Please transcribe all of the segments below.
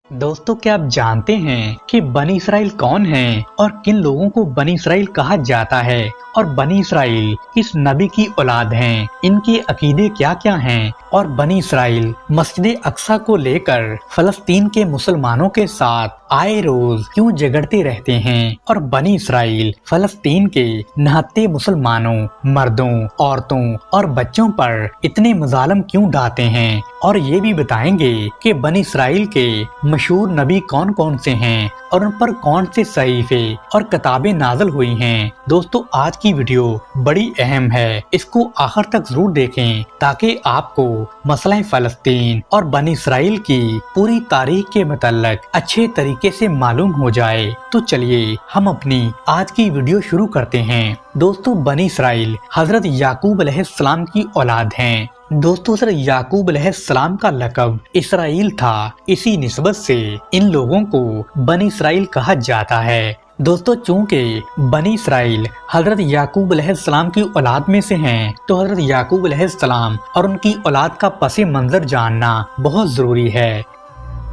दोस्तों, क्या आप जानते हैं कि बनी इसराइल कौन हैं और किन लोगों को बनी इसराइल कहा जाता है और बनी इसराइल किस नबी की औलाद हैं, इनके अकीदे क्या क्या हैं और बनी इसराइल मस्जिद अक्सा को लेकर फलस्तीन के मुसलमानों के साथ आए रोज क्यों झगड़ते रहते हैं और बनी इसराइल फलस्तीन के नहत्ते मुसलमानों, मर्दों, औरतों और बच्चों पर इतने मजालम क्यों ढाते हैं और ये भी बताएंगे कि बनी इसराइल के मशहूर नबी कौन कौन से हैं और उन पर कौन से सहीफे और किताबें नाज़िल हुई हैं। दोस्तों, आज की वीडियो बड़ी अहम है, इसको आखिर तक जरूर देखें ताकि आपको मसला फलस्तीन और बनी इसराइल की पूरी तारीख के मतलब अच्छे तरीके से मालूम हो जाए। तो चलिए हम अपनी आज की वीडियो शुरू करते हैं। दोस्तों, बनी इसराइल हजरत याकूब अलैहिस्सलाम की औलाद हैं। दोस्तों, हजरत याकूब अलैहिस्सलाम का लक़ब इसराइल था, इसी निस्बत से इन लोगों को बनी इसराइल कहा जाता है। दोस्तों, चूंकि बनी इसराइल हजरत याकूब अलैहिस्सलाम की औलाद में से हैं, तो हजरत याकूब अलैहिस्सलाम और उनकी औलाद का पसे मंजर जानना बहुत जरूरी है।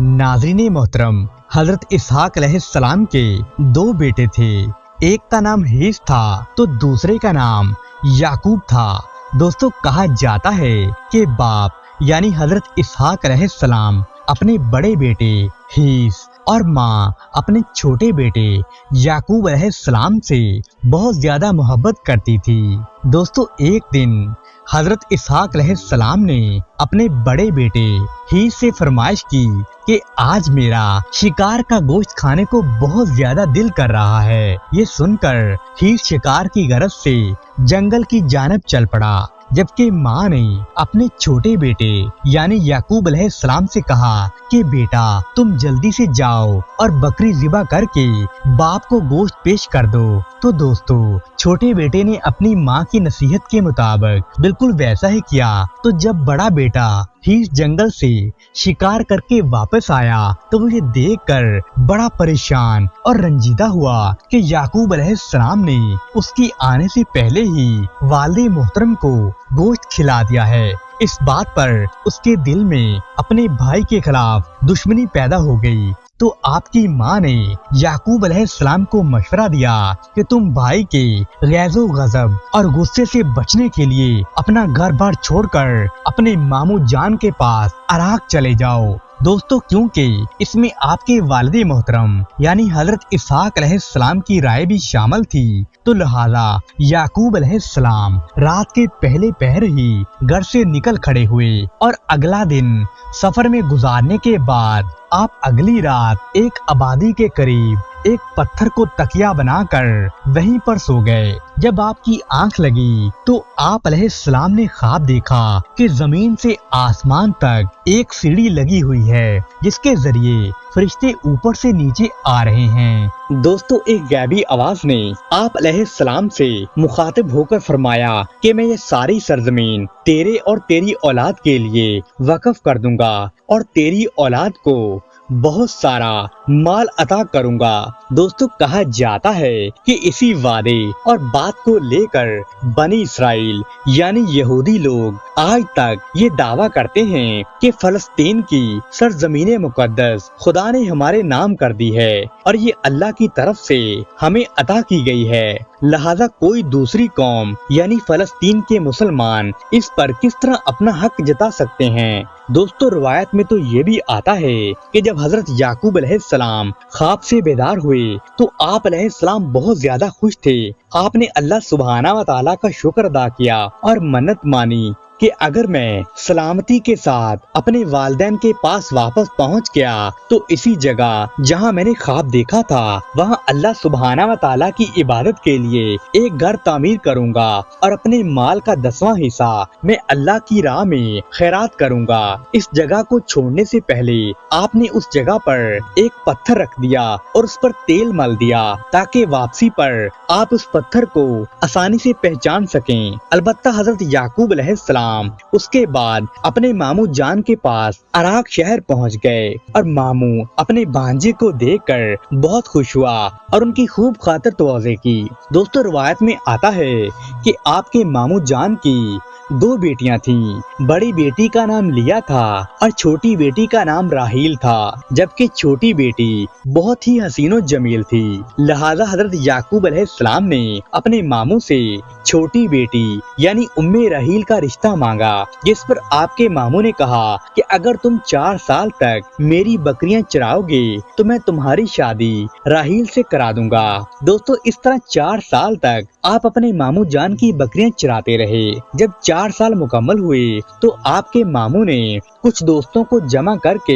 नाज़रीन मोहतरम, हजरत इसहाक अलैहिस्सलाम के दो बेटे थे, एक का नाम हीस था तो दूसरे का नाम याकूब था। दोस्तों, कहा जाता है कि बाप यानी हजरत इसहाक अलैहिस्सलाम अपने बड़े बेटे हीस और माँ अपने छोटे बेटे याकूब अलैहिस्सलाम से बहुत ज्यादा मोहब्बत करती थी। दोस्तों, एक दिन हजरत इसहाक अलैहिस्सलाम ने अपने बड़े बेटे हीस से फरमाइश की कि आज मेरा शिकार का गोश्त खाने को बहुत ज्यादा दिल कर रहा है। ये सुनकर हीस शिकार की गरज से जंगल की जानब चल पड़ा, जबकि माँ ने अपने छोटे बेटे यानी याकूब अलैहिस्सलाम से कहा कि बेटा तुम जल्दी से जाओ और बकरी ज़िबा करके बाप को गोश्त पेश कर दो। तो दोस्तों, छोटे बेटे ने अपनी माँ की नसीहत के मुताबिक बिल्कुल वैसा ही किया। तो जब बड़ा बेटा हीस जंगल से शिकार करके वापस आया तो मुझे देखकर बड़ा परेशान और रंजीदा हुआ कि याकूब अलैहिस्सलाम ने उसकी आने से पहले ही वालिद मोहतरम को गोश्त खिला दिया है। इस बात पर उसके दिल में अपने भाई के खिलाफ दुश्मनी पैदा हो गई। तो आपकी माँ ने याकूब अलैहिस्सलाम को मशवरा दिया कि तुम भाई के गैज़ो गज़ब और गुस्से से बचने के लिए अपना घर बार छोड़कर अपने मामू जान के पास अराक चले जाओ। दोस्तों, क्योंकि इसमें आपके वालिद मोहतरम यानी हजरत इसहाक अलैहिस्सलाम की राय भी शामिल थी, तो लिहाजा याकूब अलैहिस्सलाम रात के पहले पहर ही घर से निकल खड़े हुए और अगला दिन सफर में गुजारने के बाद आप अगली रात एक आबादी के करीब एक पत्थर को तकिया बनाकर वहीं पर सो गए। जब आपकी आंख लगी तो आप अलैहिस्सलाम ने ख्वाब देखा कि जमीन से आसमान तक एक सीढ़ी लगी हुई है, जिसके जरिए फरिश्ते ऊपर से नीचे आ रहे हैं। दोस्तों, एक गैबी आवाज ने आप अलैहिस्सलाम से मुखातिब होकर फरमाया कि मैं ये सारी सरजमीन तेरे और तेरी औलाद के लिए वक्फ कर दूंगा और तेरी औलाद को बहुत सारा माल अता करूंगा। दोस्तों, कहा जाता है कि इसी वादे और बात को लेकर बनी इसराइल यानी यहूदी लोग आज तक ये दावा करते हैं कि फलस्तीन की सरजमीन मुकद्दस खुदा ने हमारे नाम कर दी है और ये अल्लाह की तरफ से हमें अता की गई है। लिहाजा कोई दूसरी कौम यानी फलस्तीन के मुसलमान इस पर किस तरह अपना हक जता सकते हैं। दोस्तों, रिवायत में तो ये भी आता है कि जब हजरत याकूब अलैहिस्सलाम ख्वाब से बेदार हुए तो आप अलैहिस्सलाम बहुत ज्यादा खुश थे। आपने अल्लाह सुब्हाना व तआला का शुक्र अदा किया और मन्नत मानी कि अगर मैं सलामती के साथ अपने वालिदैन के पास वापस पहुंच गया तो इसी जगह जहां मैंने ख्वाब देखा था वहां अल्लाह सुब्हाना व तआला की इबादत के लिए एक घर तामीर करूंगा और अपने माल का 10वां हिस्सा मैं अल्लाह की राह में खैरात करूंगा। इस जगह को छोड़ने से पहले आपने उस जगह पर एक पत्थर रख दिया और उस पर तेल मल दिया ताकि वापसी पर आप उस पत्थर को आसानी से पहचान सकें। अलबत्ता हजरत याकूब अलैहिस्सलाम अलैहिस्सलाम उसके बाद अपने मामू जान के पास अराक शहर पहुंच गए और मामू अपने भांजे को देखकर बहुत खुश हुआ और उनकी खूब खातिर तवाज़े की। दोस्तों रिवायत में आता है कि आपके मामू जान की 2 बेटियां थीं। बड़ी बेटी का नाम लिया था और छोटी बेटी का नाम राहील था, जबकि छोटी बेटी बहुत ही हसीनो जमील थी। लिहाजा हजरत याकूब अलैहिस्सलाम ने अपने मामू से छोटी बेटी यानी उम्मे राहील का रिश्ता मांगा, जिस पर आपके मामू ने कहा कि अगर तुम 4 साल तक मेरी बकरियां चराओगे तो मैं तुम्हारी शादी राहील से करा दूंगा। दोस्तों इस तरह 4 साल तक आप अपने मामू जान की बकरियां चराते रहे। जब 4 साल मुकम्मल हुए तो आपके मामू ने कुछ दोस्तों को जमा करके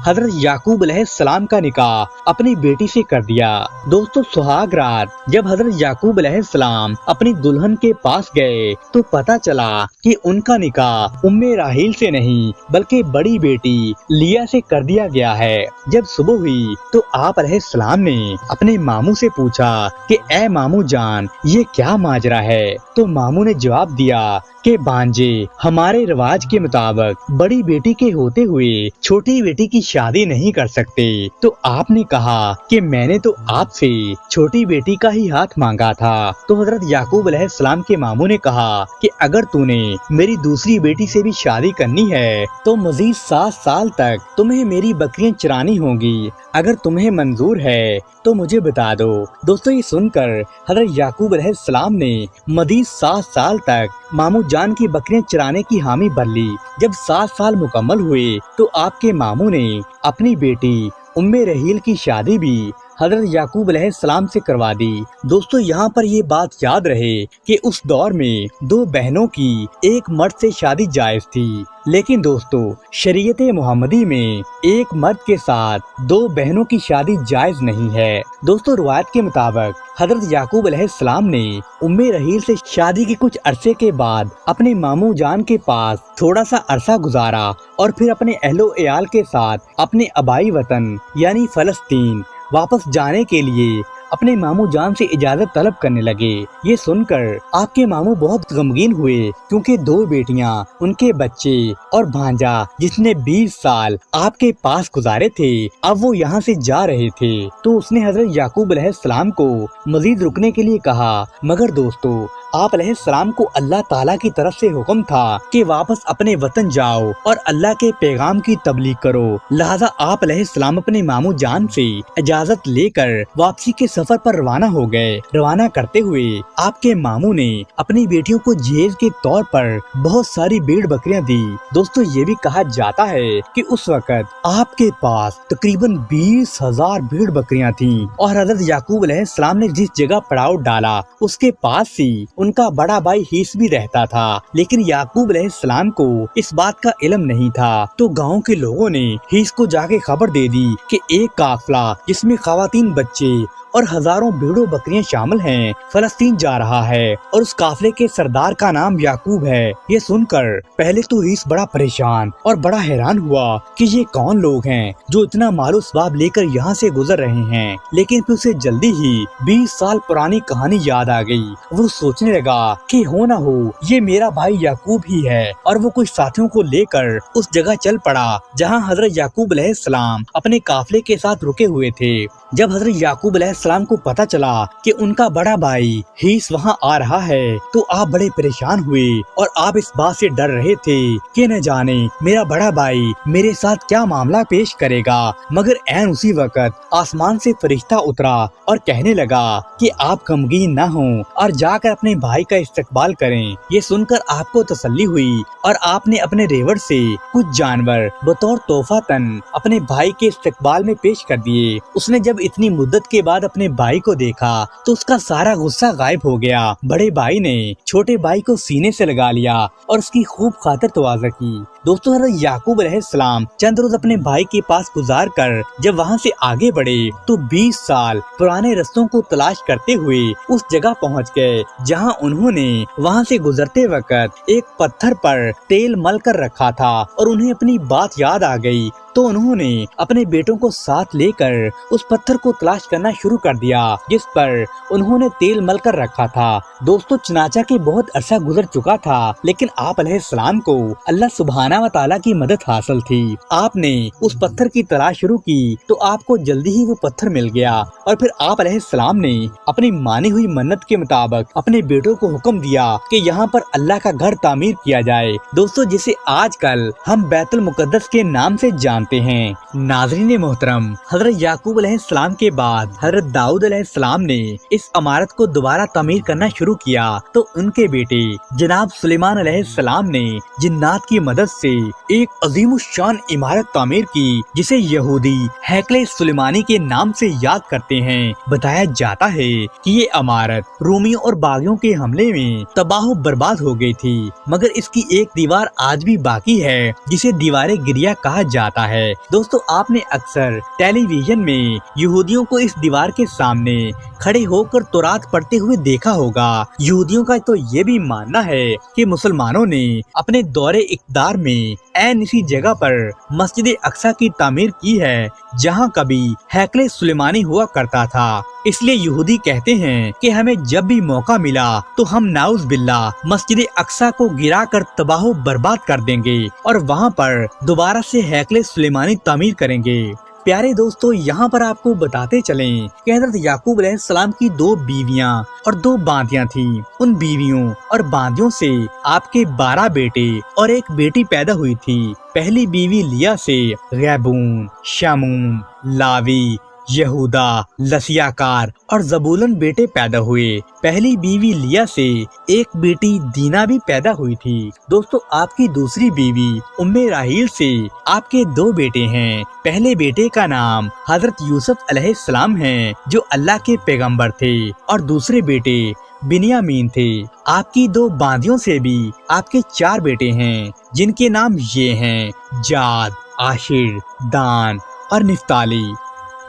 हजरत याकूब अलैहिस्सलाम का निकाह अपनी बेटी से कर दिया। दोस्तों सुहाग रात जब हजरत याकूब अलैहिस्सलाम अपनी दुल्हन के पास गए तो पता चला कि उनका निकाह उम्मे राहील से नहीं बल्कि बड़ी बेटी लिया से कर दिया गया है। जब सुबह हुई तो आप अलैहिस्सलाम ने अपने मामू से पूछा कि ए मामू जान ये क्या माजरा है। तो मामू ने जवाब दिया कि भांजे हमारे रिवाज के मुताबिक बड़ी बेटी के होते हुए छोटी बेटी की शादी नहीं कर सकते। तो आपने कहा कि मैंने तो आपसे छोटी बेटी का ही हाथ मांगा था। तो हजरत याकूब अलैहिस्सलाम के मामू ने कहा कि अगर तूने मेरी दूसरी बेटी से भी शादी करनी है तो मजीद 7 साल तक तुम्हें मेरी बकरियां चरानी होंगी। अगर तुम्हें मंजूर है तो मुझे बता दो। दोस्तों ये सुनकर हजरत याकूब अलैहिस्सलाम ने मजीद 7 साल तक मामू जान की बकरियां चराने की हामी भर ली। जब 7 साल मुकम्मल हुए तो आपके मामू ने अपनी बेटी उम्मे राहील की शादी भी हजरत याकूब अलैहिस्सलाम से करवा दी। दोस्तों यहाँ पर ये बात याद रहे कि उस दौर में 2 बहनों की एक मर्द से शादी जायज थी, लेकिन दोस्तों शरीयत मोहम्मदी में एक मर्द के साथ 2 बहनों की शादी जायज नहीं है। दोस्तों रिवायत के मुताबिक हजरत याकूब अलैहिस्सलाम ने उम्मे राहील से शादी के कुछ अरसे के बाद अपने मामू जान के पास थोड़ा सा अरसा गुजारा और फिर अपने अहलो एयाल के साथ अपने आबाई वतन यानी फलस्तीन वापस जाने के लिए अपने मामू जान से इजाजत तलब करने लगे। ये सुनकर आपके मामू बहुत गमगीन हुए क्योंकि 2 बेटियां, उनके बच्चे और भांजा जिसने 20 साल आपके पास गुजारे थे अब वो यहाँ से जा रहे थे। तो उसने हजरत याकूब अलैहिस्सलाम को मजीद रुकने के लिए कहा, मगर दोस्तों आप अलैहिस्सलाम को अल्लाह ताला की तरफ से हुक्म था कि वापस अपने वतन जाओ और अल्लाह के पैगाम की तबलीग करो। लिहाजा आप अलैहिस्सलाम अपने मामू जान से इजाजत लेकर वापसी के सफर पर रवाना हो गए। रवाना करते हुए आपके मामू ने अपनी बेटियों को जहेज के तौर पर बहुत सारी भेड़ बकरियां दी। दोस्तों ये भी कहा जाता है कि उस वक्त आपके पास तकरीबन 20,000 भेड़ बकरियां थीं और हजरत याकूब अलैहिस्सलाम ने जिस जगह पड़ाव डाला उसके पास ही उनका बड़ा भाई हीस भी रहता था, लेकिन याकूब अलैहिस्सलाम को इस बात का इल्म नहीं था। तो गांव के लोगों ने हीस को जाके खबर दे दी कि एक काफिला जिसमें खवातीन, बच्चे और हजारों भेड़ों बकरियां शामिल हैं फलस्तीन जा रहा है और उस काफिले के सरदार का नाम याकूब है। ये सुनकर पहले तो हीस बड़ा परेशान और बड़ा हैरान हुआ कि ये कौन लोग हैं जो इतना मालो सवाब लेकर यहाँ से गुजर रहे हैं, लेकिन फिर उसे जल्दी ही 20 साल पुरानी कहानी याद आ गई। वो सोचने लगा कि हो ना हो ये मेरा भाई याकूब ही है और वो कुछ साथियों को लेकर उस जगह चल पड़ा जहाँ हजरत याकूब अलैहिस्सलाम अपने काफिले के साथ रुके हुए थे। जब हजरत याकूब अलैहिस्सलाम को पता चला कि उनका बड़ा भाई हीस वहाँ आ रहा है तो आप बड़े परेशान हुए और आप इस बात से डर रहे थे कि न जाने मेरा बड़ा भाई मेरे साथ क्या मामला पेश करेगा। मगर ऐन उसी वक्त आसमान से फरिश्ता उतरा और कहने लगा कि आप गमगीन न हों और जाकर अपने भाई का इस्तकबाल करें। ये सुनकर आपको तसल्ली हुई और आपने अपने रेवड़ से कुछ जानवर बतौर तोहफा तन अपने भाई के इस्तकबाल में पेश कर दिए। उसने जब इतनी मुद्दत के बाद अपने भाई को देखा तो उसका सारा गुस्सा गायब हो गया। बड़े भाई ने छोटे भाई को सीने से लगा लिया और उसकी खूब खातिर तवाज़ा की। दोस्तों हज़रत याकूब अलैहिस्सलाम चंद रोज अपने भाई के पास गुजार कर जब वहाँ से आगे बढ़े तो 20 साल पुराने रास्तों को तलाश करते हुए उस जगह पहुँच गए जहाँ उन्होंने वहाँ से गुजरते वक्त एक पत्थर पर तेल मल कर रखा था और उन्हें अपनी बात याद आ गई तो उन्होंने अपने बेटों को साथ लेकर उस पत्थर को तलाश करना शुरू कर दिया जिस पर उन्होंने तेल मल कर रखा था। दोस्तों, चनाचा के बहुत अरसा गुजर चुका था, लेकिन आप अलैहिस्सलाम को अल्लाह सुब्हाना व तआला की मदद हासिल थी। आपने उस पत्थर की तलाश शुरू की तो आपको जल्दी ही वो पत्थर मिल गया और फिर आप अलैहिस्सलाम ने अपनी मानी हुई मन्नत के मुताबिक अपने बेटों को हुक्म दिया कि यहाँ पर अल्लाह का घर तामीर किया जाए। दोस्तों, जिसे आजकल हम बैतुल मुकद्दस के नाम से जानते हैं। नाज़रीन मोहतरम, हजरत याकूब अलैहिस्सलाम के बाद हजरत दाऊद अलैहिस्सलाम ने इस इमारत को दोबारा तामीर करना शुरू किया तो उनके बेटे जनाब सुलेमान अलैहिस्सलाम ने जिन्नात की मदद से एक अजीमुशान इमारत तामीर की जिसे यहूदी हैकले सुलेमानी के नाम से याद करते हैं। बताया जाता है कि ये इमारत रोमियों और बागियों के हमले में तबाह बर्बाद हो गई थी, मगर इसकी एक दीवार आज भी बाकी है जिसे दीवारे गिरिया कहा जाता है। दोस्तों, आपने अक्सर टेलीविजन में यहूदियों को इस दीवार के सामने खड़े होकर तौरात पढ़ते हुए देखा होगा। यहूदियों का तो ये भी मानना है कि मुसलमानों ने अपने दौरे इक़्तिदार में ऐन इसी जगह पर मस्जिद अक्सा की तामीर की है जहां कभी हैकले सुलेमानी हुआ करता था। इसलिए यहूदी कहते हैं कि हमें जब भी मौका मिला तो हम नाउज बिल्ला मस्जिद अक्सा को गिरा कर तबाह बर्बाद कर देंगे और वहां पर दोबारा से हैकले सुलेमानी तामीर करेंगे। प्यारे दोस्तों, यहाँ पर आपको बताते चलें कि हज़रत याकूब अलैहिस्सलाम की 2 बीवियाँ और 2 बांदियाँ थीं। उन बीवियों और बांदियों से आपके 12 बेटे और 1 बेटी पैदा हुई थी। पहली बीवी लिया से गैबून, शमून, लावी, यहूदा, लसियाकार और जबूलन बेटे पैदा हुए। पहली बीवी लिया से 1 बेटी दीना भी पैदा हुई थी। दोस्तों, आपकी दूसरी बीवी उम्मे राहील से आपके 2 बेटे हैं। पहले बेटे का नाम हजरत यूसुफ अलैहिस्सलाम है जो अल्लाह के पैगंबर थे और दूसरे बेटे बिन्यामीन थे। आपकी 2 बांदियों से भी आपके 4 बेटे हैं जिनके नाम ये हैं जाद, आशिर, दान और निफ्ताली।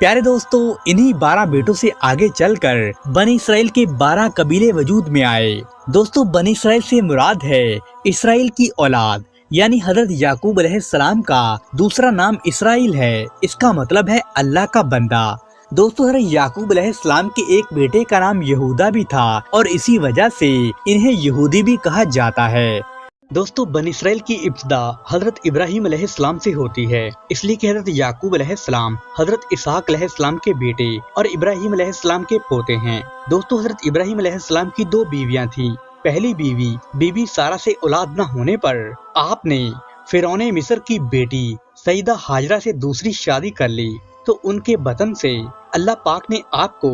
प्यारे दोस्तों, इन्हीं 12 बेटों से आगे चलकर बनी इसराइल के 12 कबीले वजूद में आए। दोस्तों, बनी इसराइल से मुराद है इसराइल की औलाद, यानी हजरत याकूब अलैहिस्सलाम का दूसरा नाम इसराइल है। इसका मतलब है अल्लाह का बंदा। दोस्तों, हजरत याकूब अलैहिस्सलाम के एक बेटे का नाम यहूदा भी था और इसी वजह से इन्हें यहूदी भी कहा जाता है। दोस्तों, बनी इसराइल की इब्तिदा हजरत इब्राहिम अलैहिस्सलाम से होती है, इसलिए कि हजरत याकूब अलैहिस्सलाम हजरत इसहाक अलैहिस्सलाम के बेटे और इब्राहिम अलैहिस्सलाम के पोते हैं। दोस्तों, हजरत इब्राहिम अलैहिस्सलाम की 2 बीवियां थीं। पहली बीवी बीबी सारा से औलाद न होने पर आपने फिरौने मिस्र की बेटी सईदा हाजरा से दूसरी शादी कर ली, तो उनके बतन से अल्लाह पाक ने आपको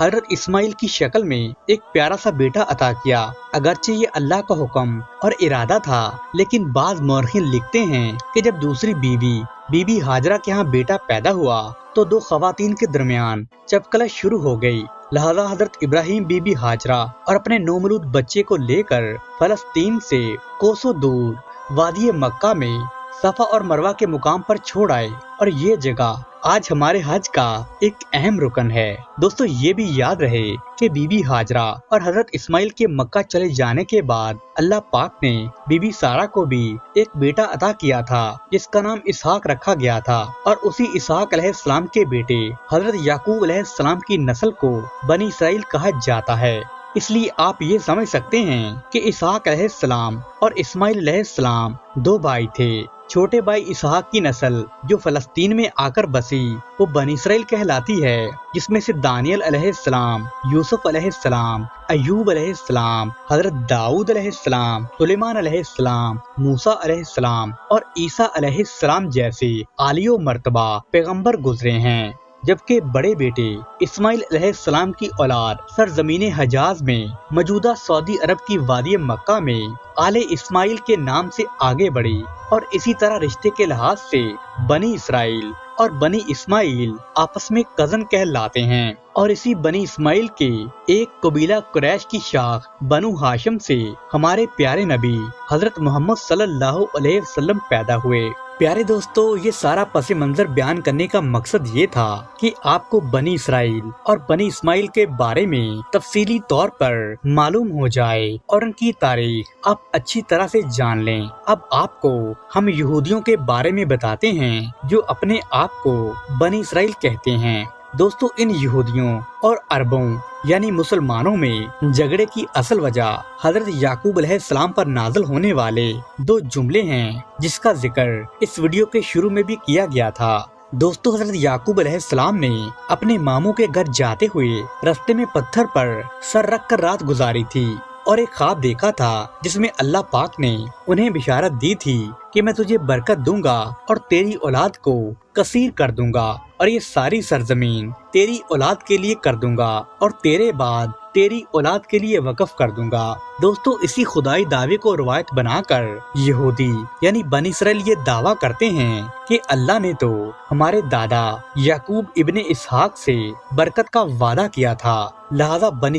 हजरत इस्माइल की शक्ल में एक प्यारा सा बेटा अता किया। अगरचे ये अल्लाह का हुक्म और इरादा था, लेकिन बाज़ मौरखीन लिखते हैं कि जब दूसरी बीबी हाजरा के यहाँ बेटा पैदा हुआ तो 2 खवातीन के दरमियान चपकलश शुरू हो गई। लिहाजा हजरत इब्राहिम बीबी हाजरा और अपने नौमौलूद बच्चे को लेकर फलस्तीन से कोसों दूर वादी मक्का में सफा और मरवा के मुकाम पर छोड़ आए और ये जगह आज हमारे हज का एक अहम रुकन है। दोस्तों, ये भी याद रहे कि बीबी हाजरा और हजरत इस्माइल के मक्का चले जाने के बाद अल्लाह पाक ने बीबी सारा को भी एक बेटा अता किया था जिसका नाम इसहाक रखा गया था और उसी इसहाक अलैहिस्सलाम के बेटे हजरत याकूब अलैहिस्सलाम की नस्ल को बनी इसराइल कहा जाता है। इसलिए आप ये समझ सकते हैं कि इसहाक अलैहिस्सलाम और इस्माइल अलैहिस्सलाम 2 भाई थे। छोटे भाई इसहाक की नस्ल जो फलस्तीन में आकर बसी वो बनी इसराइल कहलाती है, जिसमें से दानियल अलैहिस्सलाम, यूसुफ अलैहिस्सलाम, अय्यूब अलैहिस्सलाम, हजरत दाऊद अलैहिस्सलाम, सुलेमान अलैहिस्सलाम, मूसा अलैहिस्सलाम और ईसा अलैहिस्सलाम जैसे आलियो मर्तबा पैगंबर गुजरे हैं। जबकि बड़े बेटे इस्माइल अलैहिस्सलाम की औलाद सरजमीन हजाज में मौजूदा सऊदी अरब की वादी मक्का में आले इस्माइल के नाम से आगे बढ़ी और इसी तरह रिश्ते के लिहाज से बनी इसराइल और बनी इस्माइल आपस में कजन कहलाते हैं और इसी बनी इस्माइल के एक कबीला कुरैश की शाख बनु हाशिम से हमारे प्यारे नबी हजरत मोहम्मद सल्लल्लाहु अलैहि वसल्लम पैदा हुए। प्यारे दोस्तों, ये सारा पस मंजर बयान करने का मकसद ये था कि आपको बनी इसराइल और बनी इस्माइल के बारे में तफसीली तौर पर मालूम हो जाए और उनकी तारीख आप अच्छी तरह से जान लें। अब आपको हम यहूदियों के बारे में बताते हैं जो अपने आप को बनी इसराइल कहते हैं। दोस्तों, इन यहूदियों और अरबों यानी मुसलमानों में झगड़े की असल वजह हजरत याकूब अलैहिस्सलाम पर नाज़िल होने वाले 2 जुमले हैं, जिसका जिक्र इस वीडियो के शुरू में भी किया गया था। दोस्तों, हजरत याकूब अलैहिस्सलाम ने अपने मामू के घर जाते हुए रास्ते में पत्थर पर सर रख कर रात गुजारी थी और एक ख्वाब देखा था जिसमें अल्लाह पाक ने उन्हें बिशारत दी थी कि मैं तुझे बरकत दूंगा और तेरी औलाद को कसीर कर दूंगा और ये सारी सरजमीन तेरी औलाद के लिए कर दूंगा और तेरे बाद तेरी औलाद के लिए वक्फ कर दूंगा। दोस्तों, इसी खुदाई दावे को रवायत बनाकर यहूदी यानी बनी इसराइल ये दावा करते हैं कि अल्लाह ने तो हमारे दादा याकूब इब्ने इसहाक से बरकत का वादा किया था, लिहाजा बनी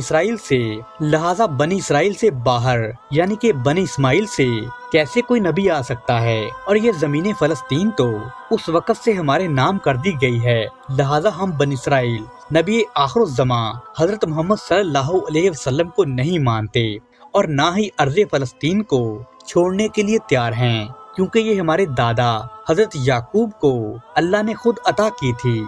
इसराइल से बाहर यानी कि बनी इस्माइल से कैसे कोई नबी आ सकता है। और ये जमीन फलस्तीन तो उस वक़्त से हमारे नाम कर दी गई है, लिहाजा हम बनी इसराइल नबी आखिरुज़्ज़मा हजरत मोहम्मद सल्लल्लाहु अलैहि वसल्लम को नहीं मानते और ना ही अर्ज़ फलस्तीन को छोड़ने के लिए तैयार हैं, क्योंकि ये हमारे दादा हजरत याकूब को अल्लाह ने खुद अता की थी।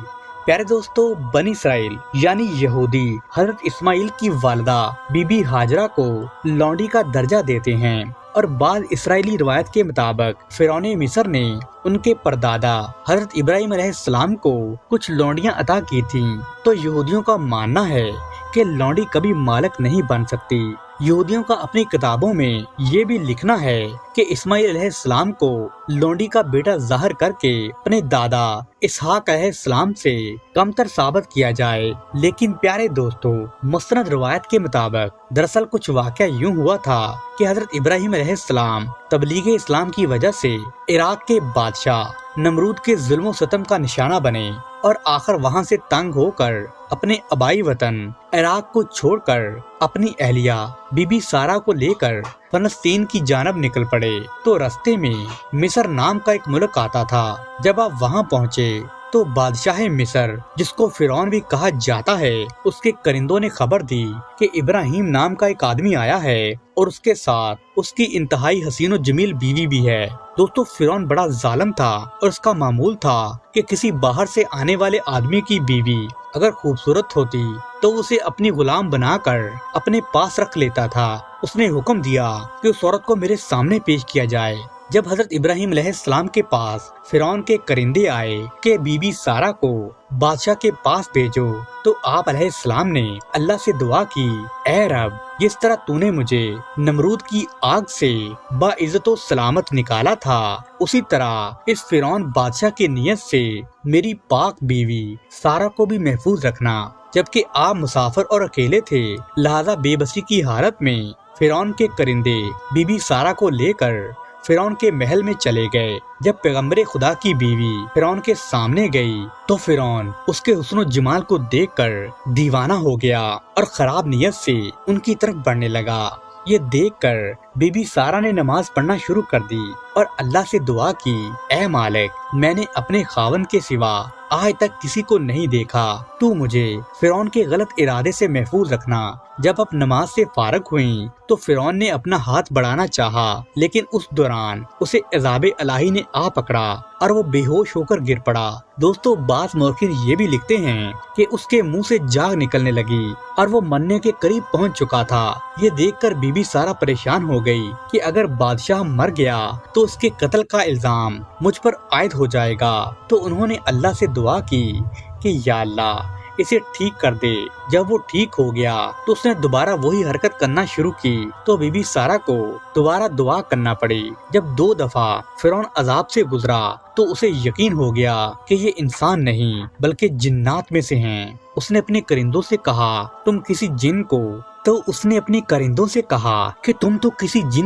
प्यारे दोस्तों, बनी इसराइल यानी यहूदी हजरत इस्माइल की वालिदा बीबी हाजरा को लौंडी का दर्जा देते हैं और बाद इसराइली रिवायत के मुताबिक फिरौन मिस्र ने उनके परदादा हजरत इब्राहिम अलैहिस्सलाम को कुछ लौंडियां अता की थीं। तो यहूदियों का मानना है कि लौंडी कभी मालिक नहीं बन सकती। यहूदियों का अपनी किताबों में ये भी लिखना है कि इस्माइल अलैहिस्सलाम को लौंडी का बेटा ज़ाहिर करके अपने दादा इसहाक अलैहिस्सलाम से कमतर साबित किया जाए। लेकिन प्यारे दोस्तों, मुस्तनद रिवायत के मुताबिक दरअसल कुछ वाक़या यूं हुआ था कि हजरत इब्राहिम अलैहिस्सलाम तबलीग इस्लाम की वजह से इराक के बादशाह नमरूद के जुल्म सतम का निशाना बने और आखिर वहां से तंग होकर अपने आबाई वतन इराक को छोड़कर अपनी अहलिया बीबी सारा को लेकर फलस्तीन की जानब निकल पड़े। तो रास्ते में मिस्र नाम का एक मुल्क आता था। जब आप वहां पहुंचे तो बादशाह मिस्र, जिसको फिरौन भी कहा जाता है, उसके करिंदों ने खबर दी कि इब्राहिम नाम का एक आदमी आया है और उसके साथ उसकी इंतहाई हसीन और जमील बीवी भी है। दोस्तों, फिरौन बड़ा जालिम था और उसका मामूल था कि किसी बाहर से आने वाले आदमी की बीवी अगर खूबसूरत होती तो उसे अपनी गुलाम बनाकर अपने पास रख लेता था। उसने हुक्म दिया कि उस औरत को मेरे सामने पेश किया जाए। जब हजरत इब्राहिम अलैहिस्सलाम के पास फिरौन के करिंदे आए कि बीबी सारा को बादशाह के पास भेजो, तो आप अलैहिस्सलाम ने अल्लाह से दुआ की, ऐ रब, जिस तरह तूने मुझे नमरूद की आग से बाइज्जत व सलामत निकाला था, उसी तरह इस फिरौन बादशाह की नियत से मेरी पाक बीवी सारा को भी महफूज रखना। जबकि आप मुसाफिर और अकेले थे, लिहाजा बेबसी की हालत में फिरौन के करिंदे बीबी सारा को लेकर फिरौन के महल में चले गए। जब पैगम्बरे खुदा की बीवी फिरौन के सामने गई तो फिरौन उसके हुस्न जमाल को देखकर दीवाना हो गया और खराब नियत से उनकी तरफ बढ़ने लगा। ये देखकर बीबी सारा ने नमाज पढ़ना शुरू कर दी और अल्लाह से दुआ की, ऐ मालिक, मैंने अपने खावन के सिवा आज तक किसी को नहीं देखा, तू मुझे फिरौन के गलत इरादे से महफूज रखना। जब अब नमाज से फारग हुई तो फिरौन ने अपना हाथ बढ़ाना चाहा, लेकिन उस दौरान उसे अज़ाब इलाही ने आ पकड़ा और वो बेहोश होकर गिर पड़ा। दोस्तों, बाज़ मौरखीन ये भी लिखते हैं कि उसके मुंह से जाग निकलने लगी और वो मरने के करीब पहुंच चुका था। ये देखकर बीबी सारा परेशान हो गई कि अगर बादशाह मर गया तो उसके कत्ल का इल्जाम मुझ पर आयद हो जाएगा। तो उन्होंने अल्लाह से दुआ की कि या अल्लाह, इसे ठीक कर दे। जब वो ठीक हो गया तो उसने दोबारा वही हरकत करना शुरू की तो बीबी सारा को दोबारा दुआ करना पड़ी। जब 2 दफा फिरौन अजाब से गुजरा तो उसे यकीन हो गया कि ये इंसान नहीं बल्कि जिन्नात में से हैं। उसने अपने करिंदों से कहा, तुम किसी जिन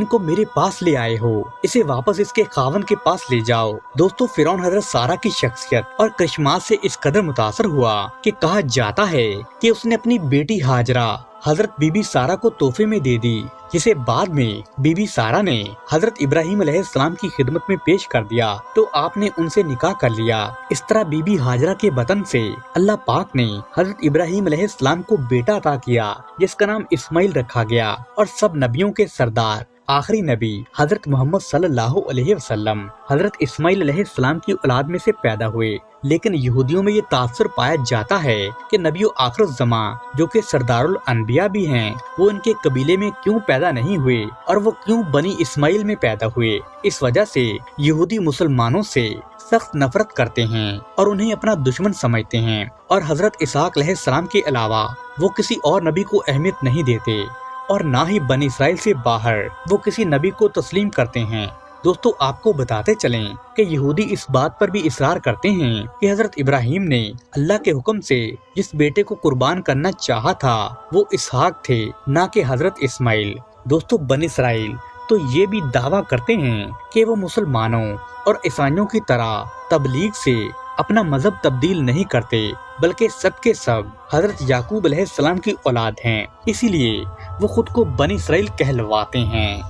को मेरे पास ले आए हो, इसे वापस इसके खावन के पास ले जाओ। दोस्तों, फिरौन हजरत सारा की शख्सियत और करिश्मात से इस कदर मुतासर हुआ कि कहा जाता है कि उसने अपनी बेटी हाजरा हजरत बीबी सारा को तोहफे में दे दी, जिसे बाद में बीबी सारा ने हजरत इब्राहिम अलैहिस्सलाम की खिदमत में पेश कर दिया तो आपने उनसे निकाह कर लिया। इस तरह बीबी हाजरा के बतन से अल्लाह पाक ने हजरत इब्राहिम अलैहिस्सलाम को बेटा अता किया, जिसका नाम इस्माइल रखा गया। और सब नबियों के सरदार आखिरी नबी हजरत मोहम्मद सल्लल्लाहु अलैहि वसल्लम हजरत इस्माइल अलैहिस्सलाम की औलाद में से पैदा हुए। लेकिन यहूदियों में ये तासुर पाया जाता है कि नबियो आखिर ज़मा जो कि सरदारुल अनबिया भी हैं, वो इनके कबीले में क्यों पैदा नहीं हुए और वो क्यों बनी इस्माइल में पैदा हुए। इस वजह से यहूदी मुसलमानों से सख्त नफरत करते हैं और उन्हें अपना दुश्मन समझते हैं और हजरत इसहाक अलैहिस्सलाम के अलावा वो किसी और नबी को अहमियत नहीं देते और ना ही बनी इसराइल से बाहर वो किसी नबी को तस्लीम करते हैं। दोस्तों, आपको बताते चलें कि यहूदी इस बात पर भी इसरार करते हैं कि हजरत इब्राहिम ने अल्लाह के हुक्म से जिस बेटे को कुर्बान करना चाहा था वो इसहाक थे, ना कि हजरत इस्माइल। दोस्तों, बनी इसराइल तो ये भी दावा करते हैं कि वो मुसलमानों और ईसाइयों की तरह तबलीग से अपना मजहब तब्दील नहीं करते, बल्कि सबके सब हजरत याकूब अलैहिस्सलाम की औलाद हैं, इसीलिए वो खुद को बनी इसराइल कहलवाते हैं।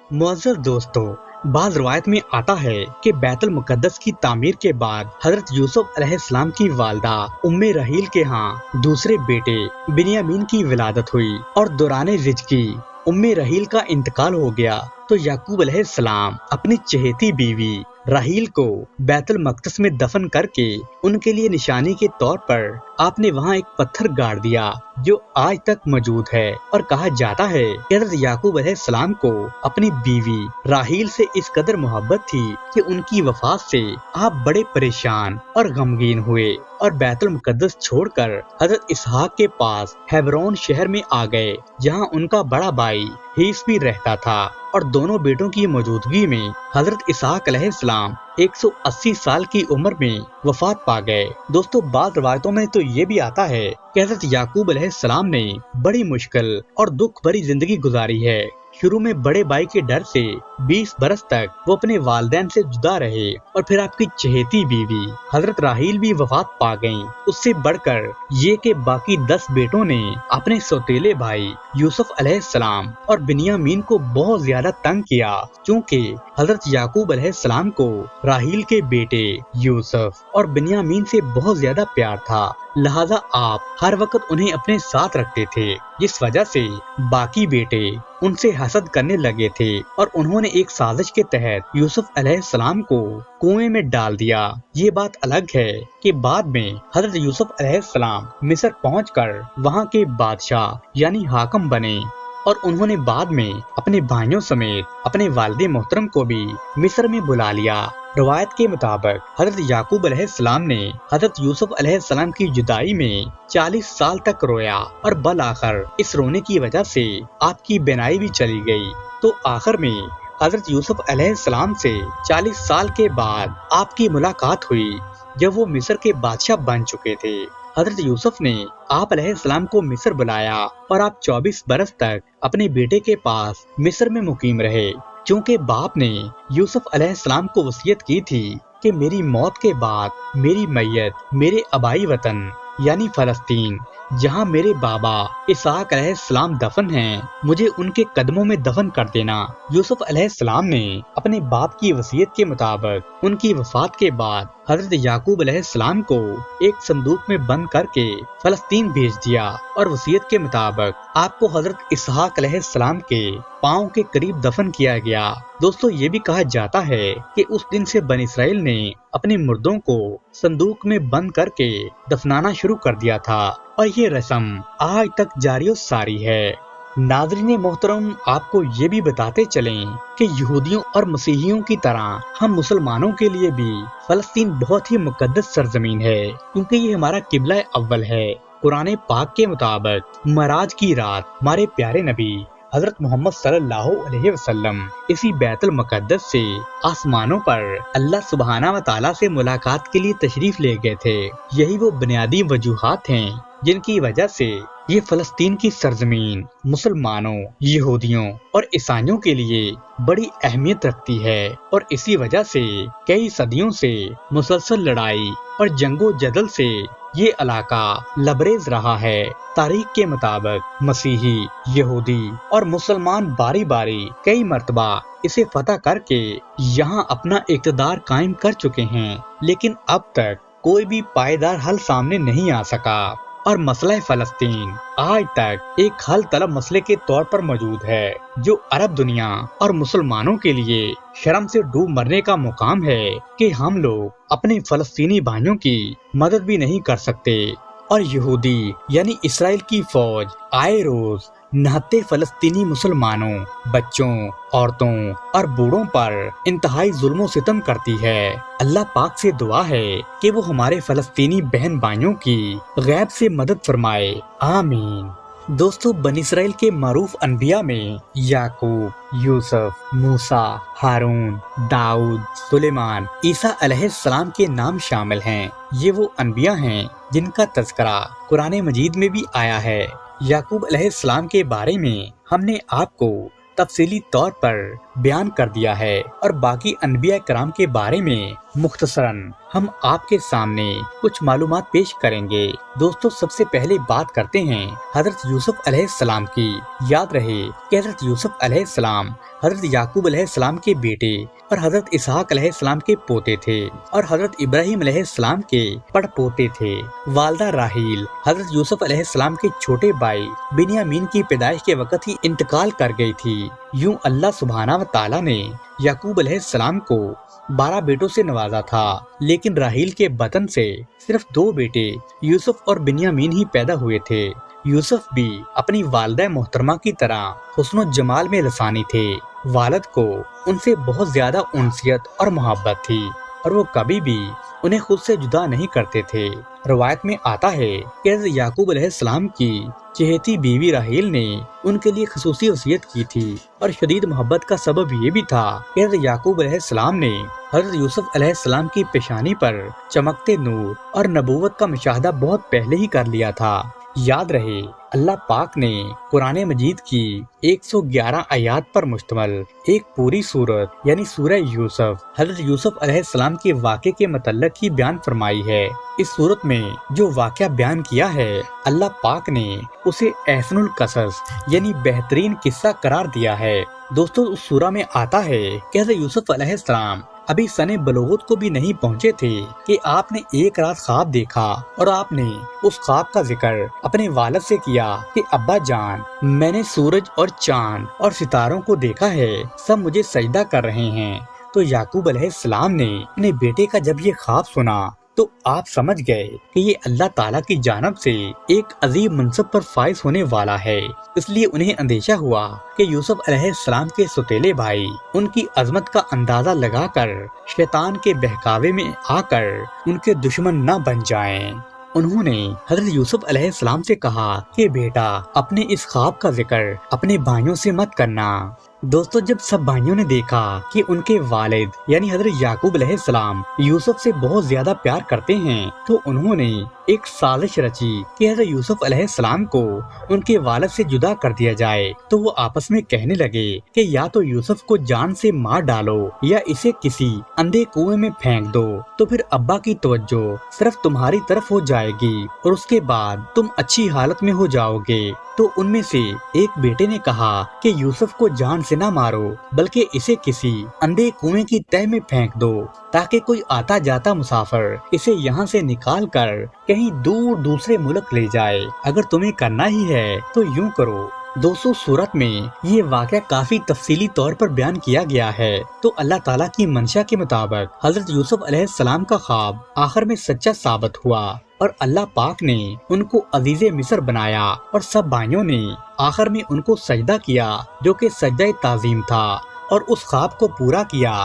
मुअज़्ज़ज़ दोस्तों, बाज़ रवायत में आता है कि बैतुल मुक़द्दस की तामीर के बाद हजरत यूसुफ अलैहिस्सलाम की वालदा उम्मे रहील के यहाँ दूसरे बेटे बिन्यामीन की विलादत हुई और दौराने रिज़्की उम्मे रहील का इंतकाल हो गया तो याकूब अलैहिस्सलाम अपनी चहेती बीवी राहील को बैतुल मक़दस में दफन करके उनके लिए निशानी के तौर पर आपने वहाँ एक पत्थर गाड़ दिया जो आज तक मौजूद है। और कहा जाता है कि हज़रत याकूब अलैहिस्सलाम को अपनी बीवी राहील से इस कदर मोहब्बत थी कि उनकी वफात से आप बड़े परेशान और गमगीन हुए और बैतुल मुक़द्दस छोड़कर हज़रत इसहाक के पास हेब्रोन शहर में आ गए, जहाँ उनका बड़ा भाई हीस भी रहता था। और दोनों बेटों की मौजूदगी में हजरत इसहाक अलैहिस्सलाम 180 साल की उम्र में वफात पा गए। दोस्तों, बाद रवायतों में तो ये भी आता है कि हजरत याकूब अलैहिस्सलाम ने बड़ी मुश्किल और दुख भरी जिंदगी गुजारी है। शुरू में बड़े भाई के डर से 20 बरस तक वो अपने वालिदैन से जुदा रहे और फिर आपकी चहेती बीवी हजरत राहील भी वफात पा गईं। उससे बढ़कर ये कि बाकी 10 बेटों ने अपने सौतेले भाई यूसुफ अलैहिस्सलाम और बिन्यामीन को बहुत ज्यादा तंग किया, क्योंकि हजरत याकूब अलैहिस्सलाम को राहील के बेटे यूसुफ और बिन्यामीन से बहुत ज्यादा प्यार था, लिहाजा आप हर वक्त उन्हें अपने साथ रखते थे, जिस वजह से बाकी बेटे उनसे हसद करने लगे थे और उन्होंने एक साजिश के तहत यूसुफ अलैहिस्सलाम को कुएं में डाल दिया। ये बात अलग है कि बाद में हजरत यूसुफ अलैहिस्सलाम मिस्र पहुंचकर वहां के बादशाह यानी हाकम बने और उन्होंने बाद में अपने भाइयों समेत अपने वालिद मोहतरम को भी मिस्र में बुला लिया। रवायत के मुताबिक हजरत याकूब अलैहिस्सलाम ने हजरत यूसुफ अलैहिस्सलाम की जुदाई में 40 साल तक रोया और बल आखिर इस रोने की वजह से आपकी बेनाई भी चली गई। तो आखिर में हजरत यूसुफ अलैहिस्सलाम से 40 साल के बाद आपकी मुलाकात हुई जब वो मिस्र के बादशाह बन चुके थे। हजरत यूसुफ ने आप अलैहिस्सलाम को मिस्र बुलाया और आप 24 बरस तक अपने बेटे के पास मिस्र में मुकीम रहे, क्योंकि बाप ने यूसुफ अलैहिस्सलाम को वसीयत की थी कि मेरी मौत के बाद मेरी मैयत मेरे आबाई वतन यानी फलस्तीन, जहाँ मेरे बाबा इसहाक अलैहिस्सलाम दफन हैं, मुझे उनके कदमों में दफन कर देना। यूसुफ अलैहिस्सलाम ने अपने बाप की वसीयत के मुताबिक उनकी वफात के बाद हजरत याकूब अलैहिस्सलाम को एक संदूक में बंद करके फलस्तीन भेज दिया और वसीयत के मुताबिक आपको हजरत इसहाक अलैहिस्सलाम के पाँव के करीब दफन किया गया। दोस्तों, ये भी कहा जाता है कि उस दिन से बनी इसराइल ने अपने मुर्दों को संदूक में बंद करके दफनाना शुरू कर दिया था और ये रस्म आज तक जारी और सारी है। नाज़रीन मोहतरम, आपको ये भी बताते चलें कि यहूदियों और मसीहियों की तरह हम मुसलमानों के लिए भी फलस्तीन बहुत ही मुकद्दस सरजमीन है, क्योंकि ये हमारा किबला अव्वल है। कुरान पाक के मुताबिक मराज की रात हमारे प्यारे नबी हजरत मोहम्मद सल्लल्लाहु अलैहि वसल्लम इसी बैतुल मुक़द्दस से आसमानों पर अल्लाह सुब्हाना व तआला से मुलाकात के लिए तशरीफ ले गए थे। यही वो बुनियादी वजूहात हैं जिनकी वजह से ये फलस्तीन की सरजमीन मुसलमानों, यहूदियों और ईसाइयों के लिए बड़ी अहमियत रखती है और इसी वजह से कई सदियों से मुसलसल लड़ाई और जंगो जदल से یہ علاقہ لبریز رہا ہے۔ تاریخ کے مطابق مسیحی، یہودی اور مسلمان باری باری کئی مرتبہ اسے فتح کر کے یہاں اپنا اقتدار قائم کر چکے ہیں، لیکن اب تک کوئی بھی پائیدار حل سامنے نہیں آ سکا، اور مسئلہ فلسطین آج تک ایک حل طلب مسئلے کے طور پر موجود ہے، جو عرب دنیا اور مسلمانوں کے لیے شرم سے ڈوب مرنے کا مقام ہے کہ ہم لوگ اپنے فلسطینی بھائیوں کی مدد بھی نہیں کر سکتے، اور یہودی یعنی اسرائیل کی فوج آئے روز نہتے فلسطینی مسلمانوں، بچوں، عورتوں اور بوڑھوں پر انتہائی ظلم و ستم کرتی ہے۔ اللہ پاک سے دعا ہے کہ وہ ہمارے فلسطینی بہن بھائیوں کی غیب سے مدد فرمائے، آمین۔ دوستو، بنی اسرائیل کے معروف انبیاء میں یعقوب، یوسف، موسیٰ، ہارون، داؤد، سلیمان، عیسیٰ علیہ السلام کے نام شامل ہیں۔ یہ وہ انبیاء ہیں جن کا تذکرہ قرآن مجید میں بھی آیا ہے۔ یعقوب علیہ السلام کے بارے میں ہم نے آپ کو تفصیلی طور پر بیان کر دیا ہے، اور باقی انبیاء کرام کے بارے میں مختصراً ہم آپ کے سامنے کچھ معلومات پیش کریں گے۔ دوستو، سب سے پہلے بات کرتے ہیں حضرت یوسف علیہ السلام کی۔ یاد رہے کہ حضرت یوسف علیہ السلام حضرت یعقوب علیہ السلام کے بیٹے اور حضرت اسحاق علیہ السلام کے پوتے تھے، اور حضرت ابراہیم علیہ السلام کے پڑ پوتے تھے۔ والدہ راحیل حضرت یوسف علیہ السلام کے چھوٹے بھائی بنیامین کی پیدائش کے وقت ہی انتقال کر گئی تھی۔ یوں اللہ سبحانہ و تعالیٰ نے یعقوب علیہ السلام کو 12 بیٹوں سے نوازا تھا، لیکن راحیل کے بطن سے صرف 2 بیٹے یوسف اور بنیامین ہی پیدا ہوئے تھے۔ یوسف بھی اپنی والدہ محترمہ کی طرح حسن و جمال میں لسانی تھے۔ والد کو ان سے بہت زیادہ انسیت اور محبت تھی، اور وہ کبھی بھی انہیں خود سے جدا نہیں کرتے تھے۔ روایت میں آتا ہے کہ حضرت یعقوب علیہ السلام کی چہیتی بیوی راحیل نے ان کے لیے خصوصی وصیت کی تھی، اور شدید محبت کا سبب یہ بھی تھا کہ حضرت یعقوب علیہ السلام نے حضرت یوسف علیہ السلام کی پیشانی پر چمکتے نور اور نبوت کا مشاہدہ بہت پہلے ہی کر لیا تھا۔ یاد رہے، اللہ پاک نے قرآن مجید کی 111 آیات پر مشتمل ایک پوری سورت یعنی سورہ یوسف حضرت یوسف علیہ السلام کے واقعے کے متعلق ہی بیان فرمائی ہے۔ اس سورت میں جو واقعہ بیان کیا ہے، اللہ پاک نے اسے احسن القصص یعنی بہترین قصہ قرار دیا ہے۔ دوستو، اس سورہ میں آتا ہے کہ حضرت یوسف علیہ السلام ابھی سن بلوغت کو بھی نہیں پہنچے تھے کہ آپ نے ایک رات خواب دیکھا، اور آپ نے اس خواب کا ذکر اپنے والد سے کیا کہ ابا جان، میں نے سورج اور چاند اور ستاروں کو دیکھا ہے، سب مجھے سجدہ کر رہے ہیں۔ تو یعقوب علیہ السلام نے اپنے بیٹے کا جب یہ خواب سنا تو آپ سمجھ گئے کہ یہ اللہ تعالیٰ کی جانب سے ایک عظیم منصب پر فائز ہونے والا ہے۔ اس لیے انہیں اندیشہ ہوا کہ یوسف علیہ السلام کے ستیلے بھائی ان کی عظمت کا اندازہ لگا کر شیطان کے بہکاوے میں آ کر ان کے دشمن نہ بن جائیں۔ انہوں نے حضرت یوسف علیہ السلام سے کہا کہ بیٹا، اپنے اس خواب کا ذکر اپنے بھائیوں سے مت کرنا۔ دوستو، جب سب بھائیوں نے دیکھا کہ ان کے والد یعنی حضرت یعقوب علیہ السلام یوسف سے بہت زیادہ پیار کرتے ہیں، تو انہوں نے ایک سازش رچی کہ حضرت یوسف علیہ السلام کو ان کے والد سے جدا کر دیا جائے۔ تو وہ آپس میں کہنے لگے کہ یا تو یوسف کو جان سے مار ڈالو یا اسے کسی اندھے کنویں میں پھینک دو، تو پھر ابا کی توجہ صرف تمہاری طرف ہو جائے گی اور اس کے بعد تم اچھی حالت میں ہو جاؤ گے۔ تو ان میں سے ایک بیٹے نے کہا کہ یوسف کو جان سے نہ مارو، بلکہ اسے کسی اندھے کنویں کی تہ میں پھینک دو، تاکہ کوئی آتا جاتا مسافر اسے یہاں سے نکال کر کہیں دور دوسرے ملک لے جائے۔ اگر تمہیں کرنا ہی ہے تو یوں کرو۔ دوستو، سورت میں یہ واقعہ کافی تفصیلی طور پر بیان کیا گیا ہے۔ تو اللہ تعالیٰ کی منشا کے مطابق حضرت یوسف علیہ السلام کا خواب آخر میں سچا ثابت ہوا، اور اللہ پاک نے ان کو عزیز مصر بنایا، اور سب بھائیوں نے آخر میں ان کو سجدہ کیا، جو کہ سجدہ تعظیم تھا، اور اس خواب کو پورا کیا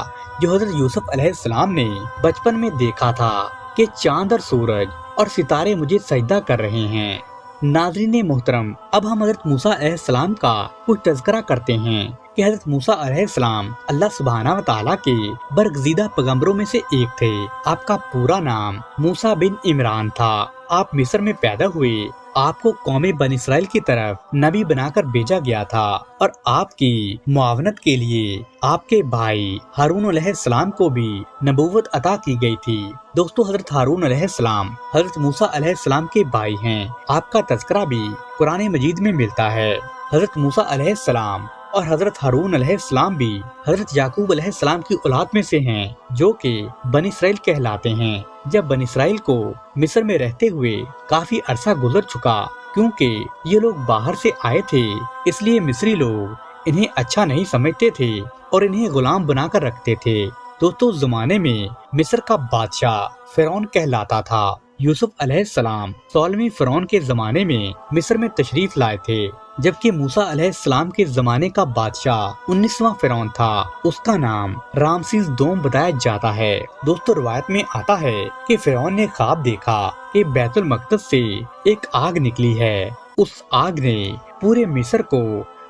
جو حضرت یوسف علیہ السلام نے بچپن میں دیکھا تھا کہ چاند اور سورج اور ستارے مجھے سجدہ کر رہے ہیں۔ ناظرین محترم، اب ہم حضرت موسیٰ علیہ السلام کا کچھ تذکرہ کرتے ہیں کہ حضرت موسیٰ علیہ السلام اللہ سبحانہ و تعالیٰ کے برگزیدہ پیغمبروں میں سے ایک تھے۔ آپ کا پورا نام موسیٰ بن عمران تھا۔ آپ مصر میں پیدا ہوئے آپ کو قوم بنی اسرائیل کی طرف نبی بنا کر بھیجا گیا تھا اور آپ کی معاونت کے لیے آپ کے بھائی ہارون علیہ السلام کو بھی نبوت عطا کی گئی تھی۔ دوستو حضرت ہارون علیہ السلام حضرت موسیٰ علیہ السلام کے بھائی ہیں۔ آپ کا تذکرہ بھی قرآن مجید میں ملتا ہے۔ حضرت موسیٰ علیہ السلام اور حضرت ہارون علیہ السلام بھی حضرت یعقوب علیہ السلام کی اولاد میں سے ہیں، جو کہ بنی اسرائیل کہلاتے ہیں۔ جب بنی اسرائیل کو مصر میں رہتے ہوئے کافی عرصہ گزر چکا، کیونکہ یہ لوگ باہر سے آئے تھے، اس لیے مصری لوگ انہیں اچھا نہیں سمجھتے تھے اور انہیں غلام بنا کر رکھتے تھے۔ دوستو اس زمانے میں مصر کا بادشاہ فرعون کہلاتا تھا۔ یوسف علیہ السلام 16ویں فرعون کے زمانے میں مصر میں تشریف لائے تھے، جبکہ موسیٰ علیہ السلام کے زمانے کا بادشاہ 19واں فرعون تھا۔ اس کا نام رامسیس دوم بتایا جاتا ہے۔ دوستو روایت میں آتا ہے کہ فرعون نے خواب دیکھا کہ بیت المقدس سے ایک آگ نکلی ہے۔ اس آگ نے پورے مصر کو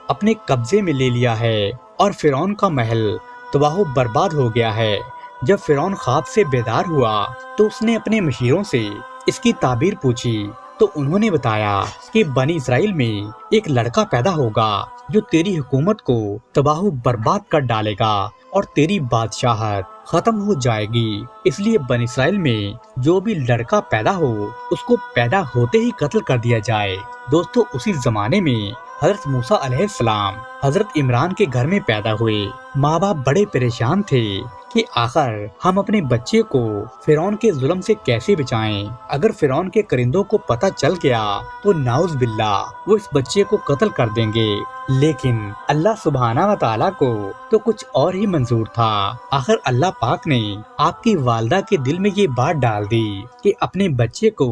اپنے قبضے میں لے لیا ہے اور فرعون کا محل تباہ و برباد ہو گیا ہے۔ جب فرعون خواب سے بیدار ہوا تو اس نے اپنے مشیروں سے اس کی تعبیر پوچھی، تو انہوں نے بتایا کہ بنی اسرائیل میں ایک لڑکا پیدا ہوگا جو تیری حکومت کو تباہ و برباد کر ڈالے گا اور تیری بادشاہت ختم ہو جائے گی۔ اس لیے بنی اسرائیل میں جو بھی لڑکا پیدا ہو اس کو پیدا ہوتے ہی قتل کر دیا جائے۔ دوستو اسی زمانے میں حضرت موسیٰ علیہ السلام حضرت عمران کے گھر میں پیدا ہوئے۔ ماں باپ بڑے پریشان تھے کہ آخر ہم اپنے بچے کو فرعون کے ظلم سے کیسے بچائیں۔ اگر فرعون کے کرندوں کو پتہ چل گیا تو نعوذ باللہ وہ اس بچے کو قتل کر دیں گے، لیکن اللہ سبحانہ و تعالیٰ کو تو کچھ اور ہی منظور تھا۔ آخر اللہ پاک نے آپ کی والدہ کے دل میں یہ بات ڈال دی کہ اپنے بچے کو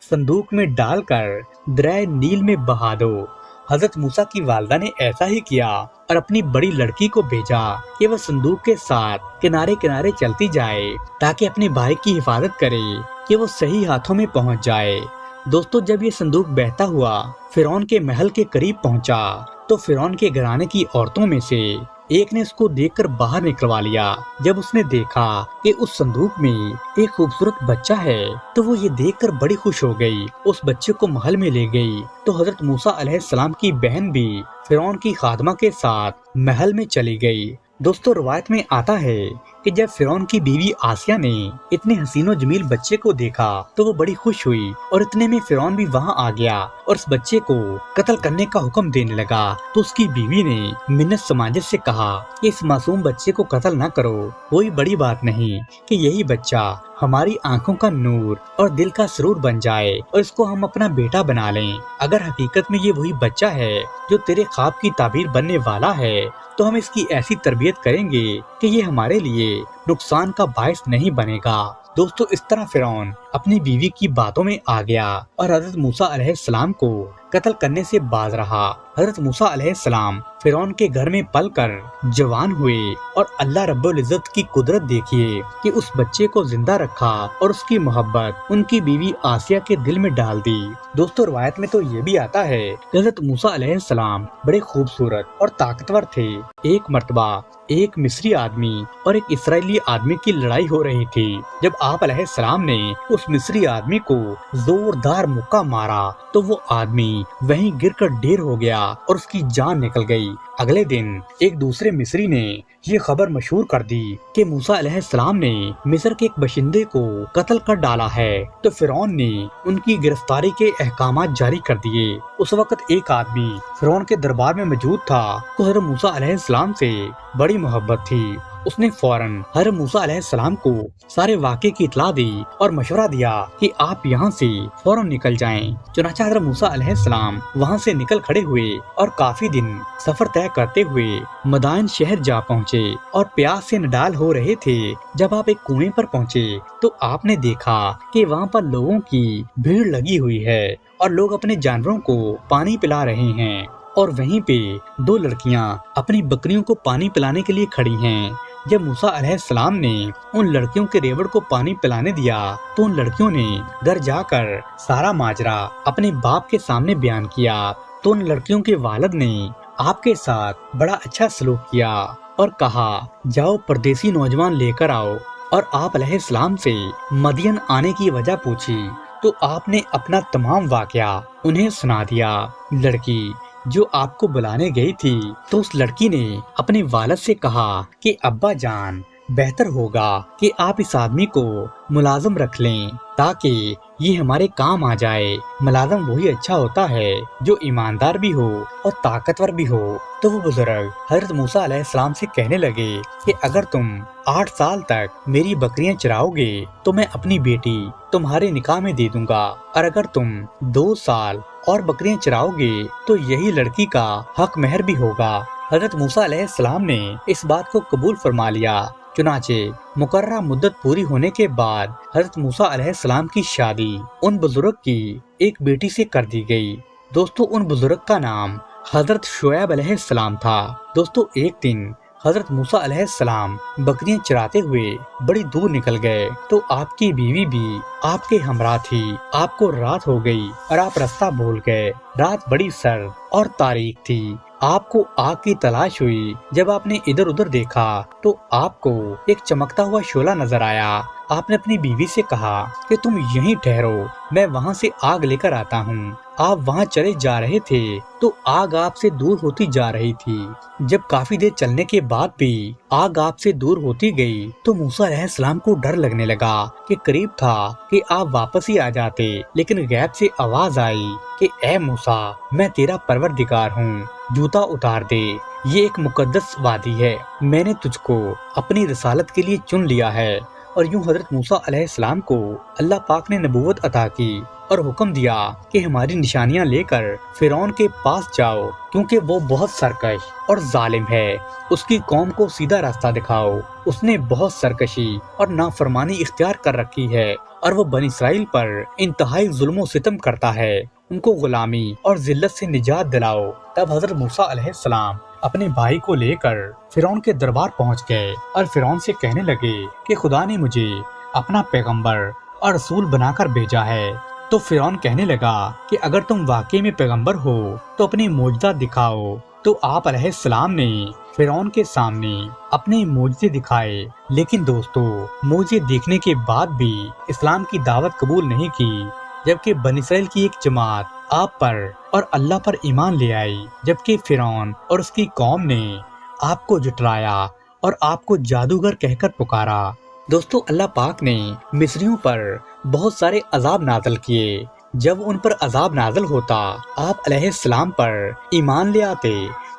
صندوق میں ڈال کر دریائے نیل میں بہا دو۔ حضرت موسیٰ کی والدہ نے ایسا ہی کیا اور اپنی بڑی لڑکی کو بھیجا کہ وہ صندوق کے ساتھ کنارے کنارے چلتی جائے تاکہ اپنے بھائی کی حفاظت کرے کہ وہ صحیح ہاتھوں میں پہنچ جائے۔ دوستو جب یہ صندوق بہتا ہوا فرعون کے محل کے قریب پہنچا تو فرعون کے گھرانے کی عورتوں میں سے ایک نے اس کو دیکھ کر باہر نکلوا لیا۔ جب اس نے دیکھا کہ اس صندوق میں ایک خوبصورت بچہ ہے تو وہ یہ دیکھ کر بڑی خوش ہو گئی، اس بچے کو محل میں لے گئی۔ تو حضرت موسیٰ علیہ السلام کی بہن بھی فرعون کی خادمہ کے ساتھ محل میں چلی گئی۔ دوستو روایت میں آتا ہے کہ جب فرعون کی بیوی آسیہ نے اتنے حسین و جمیل بچے کو دیکھا تو وہ بڑی خوش ہوئی اور اتنے میں فرعون بھی وہاں آ گیا اور اس بچے کو قتل کرنے کا حکم دینے لگا۔ تو اس کی بیوی نے منت سماجت سے کہا کہ اس معصوم بچے کو قتل نہ کرو، کوئی بڑی بات نہیں کہ یہی بچہ ہماری آنکھوں کا نور اور دل کا سرور بن جائے اور اس کو ہم اپنا بیٹا بنا لیں۔ اگر حقیقت میں یہ وہی بچہ ہے جو تیرے خواب کی تعبیر بننے والا ہے تو ہم اس کی ایسی تربیت کریں گے کہ یہ ہمارے لیے نقصان کا باعث نہیں بنے گا۔ دوستو اس طرح فرعون اپنی بیوی کی باتوں میں آ گیا اور حضرت موسیٰ علیہ السلام کو قتل کرنے سے باز رہا۔ حضرت موسیٰ علیہ السلام فرعون کے گھر میں پل کر جوان ہوئے اور اللہ رب العزت کی قدرت دیکھیے کہ اس بچے کو زندہ رکھا اور اس کی محبت ان کی بیوی آسیہ کے دل میں ڈال دی۔ دوستو روایت میں تو یہ بھی آتا ہے کہ حضرت موسیٰ علیہ السلام بڑے خوبصورت اور طاقتور تھے۔ ایک مرتبہ ایک مصری آدمی اور ایک اسرائیلی آدمی کی لڑائی ہو رہی تھی۔ جب آپ علیہ السلام نے اس مصری آدمی کو زوردار مکہ مارا تو وہ آدمی وہیں گر کر ڈھیر ہو گیا اور اس کی جان نکل گئی۔ اگلے دن ایک دوسرے مصری نے یہ خبر مشہور کر دی کہ موسیٰ علیہ السلام نے مصر کے ایک باشندے کو قتل کر ڈالا ہے۔ تو فرعون نے ان کی گرفتاری کے احکامات جاری کر دیے۔ اس وقت ایک آدمی فرعون کے دربار میں موجود تھا تو حضرت موسیٰ علیہ السلام سے بڑی محبت تھی۔ اس نے فوراً حضرت موسیٰ علیہ السلام کو سارے واقعے کی اطلاع دی اور مشورہ دیا کہ آپ یہاں سے فوراً نکل جائیں۔ چنانچہ حضرت موسیٰ علیہ السلام وہاں سے نکل کھڑے ہوئے اور کافی دن سفر طے کرتے ہوئے مدائن شہر جا پہنچے اور پیاس سے نڈال ہو رہے تھے۔ جب آپ ایک کنویں پر پہنچے تو آپ نے دیکھا کہ وہاں پر لوگوں کی بھیڑ لگی ہوئی ہے اور لوگ اپنے جانوروں کو پانی پلا رہے ہیں، اور وہیں پہ دو لڑکیاں اپنی بکریوں کو پانی پلانے کے لیے کھڑی ہیں۔ جب موسیٰ علیہ السلام نے ان لڑکیوں کے ریوڑ کو پانی پلانے دیا تو ان لڑکیوں نے گھر جا کر سارا ماجرا اپنے باپ کے سامنے بیان کیا۔ تو ان لڑکیوں کے والد نے آپ کے ساتھ بڑا اچھا سلوک کیا اور کہا جاؤ پردیسی نوجوان لے کر آؤ، اور آپ علیہ السلام سے مدین آنے کی وجہ پوچھی تو آپ نے اپنا تمام واقعہ انہیں سنا دیا۔ لڑکی جو آپ کو بلانے گئی تھی تو اس لڑکی نے اپنے والد سے کہا کہ ابا جان بہتر ہوگا کہ آپ اس آدمی کو ملازم رکھ لیں تاکہ یہ ہمارے کام آ جائے۔ ملازم وہی اچھا ہوتا ہے جو ایماندار بھی ہو اور طاقتور بھی ہو۔ تو وہ بزرگ حضرت موسیٰ علیہ السلام سے کہنے لگے کہ اگر تم 8 سال تک میری بکریاں چراؤ گے تو میں اپنی بیٹی تمہارے نکاح میں دے دوں گا، اور اگر تم 2 سال اور بکریاں چراؤ گے تو یہی لڑکی کا حق مہر بھی ہوگا۔ حضرت موسیٰ علیہ السلام نے اس بات کو قبول فرما لیا۔ چنانچہ مقررہ مدت پوری ہونے کے بعد حضرت موسیٰ علیہ السلام کی شادی ان بزرگ کی ایک بیٹی سے کر دی گئی۔ دوستو ان بزرگ کا نام حضرت شعیب علیہ السلام تھا۔ دوستو ایک دن حضرت موسیٰ علیہ السلام بکریاں چراتے ہوئے بڑی دور نکل گئے تو آپ کی بیوی بھی آپ کے ہمراہ تھی۔ آپ کو رات ہو گئی اور آپ رستہ بھول گئے۔ رات بڑی سرد اور تاریک تھی۔ آپ کو آگ کی تلاش ہوئی۔ جب آپ نے ادھر ادھر دیکھا تو آپ کو ایک چمکتا ہوا شعلہ نظر آیا۔ آپ نے اپنی بیوی سے کہا کہ تم یہیں ٹھہرو، میں وہاں سے آگ لے کر آتا ہوں۔ آپ وہاں چلے جا رہے تھے تو آگ آپ سے دور ہوتی جا رہی تھی۔ جب کافی دیر چلنے کے بعد بھی آگ آپ سے دور ہوتی گئی تو موسیٰ علیہ السلام کو ڈر لگنے لگا کہ قریب تھا کہ آپ واپس ہی آ جاتے، لیکن غیب سے آواز آئی کہ اے موسیٰ، میں تیرا پروردگار ہوں، جوتا اتار دے، یہ ایک مقدس وادی ہے، میں نے تجھ کو اپنی رسالت کے لیے چن لیا ہے۔ اور یوں حضرت موسیٰ علیہ السلام کو اللہ پاک نے نبوت عطا کی اور حکم دیا کہ ہماری نشانیاں لے کر فرعون کے پاس جاؤ، کیونکہ وہ بہت سرکش اور ظالم ہے، اس کی قوم کو سیدھا راستہ دکھاؤ، اس نے بہت سرکشی اور نافرمانی اختیار کر رکھی ہے، اور وہ بنی اسرائیل پر انتہائی ظلم و ستم کرتا ہے، ان کو غلامی اور ذلت سے نجات دلاؤ۔ تب حضرت موسیٰ علیہ السلام اپنے بھائی کو لے کر فرعون کے دربار پہنچ گئے اور فرعون سے کہنے لگے کہ خدا نے مجھے اپنا پیغمبر اور رسول بنا کر بھیجا ہے۔ تو فرعون کہنے لگا کہ اگر تم واقعی میں پیغمبر ہو تو اپنی معجزہ دکھاؤ۔ تو آپ علیہ السلام نے فرعون کے سامنے اپنے معجزے دکھائے، لیکن دوستو معجزے دیکھنے کے بعد بھی اسلام کی دعوت قبول نہیں کی، جبکہ بنی اسرائیل کی ایک جماعت آپ پر اور اللہ پر ایمان لے آئی، جبکہ فرعون اور اس کی قوم نے آپ کو جھٹلایا اور آپ کو جادوگر کہہ کر پکارا۔ دوستو اللہ پاک نے مصریوں پر بہت سارے عذاب نازل کیے۔ جب ان پر عذاب نازل ہوتا آپ علیہ السلام پر ایمان لے آتے،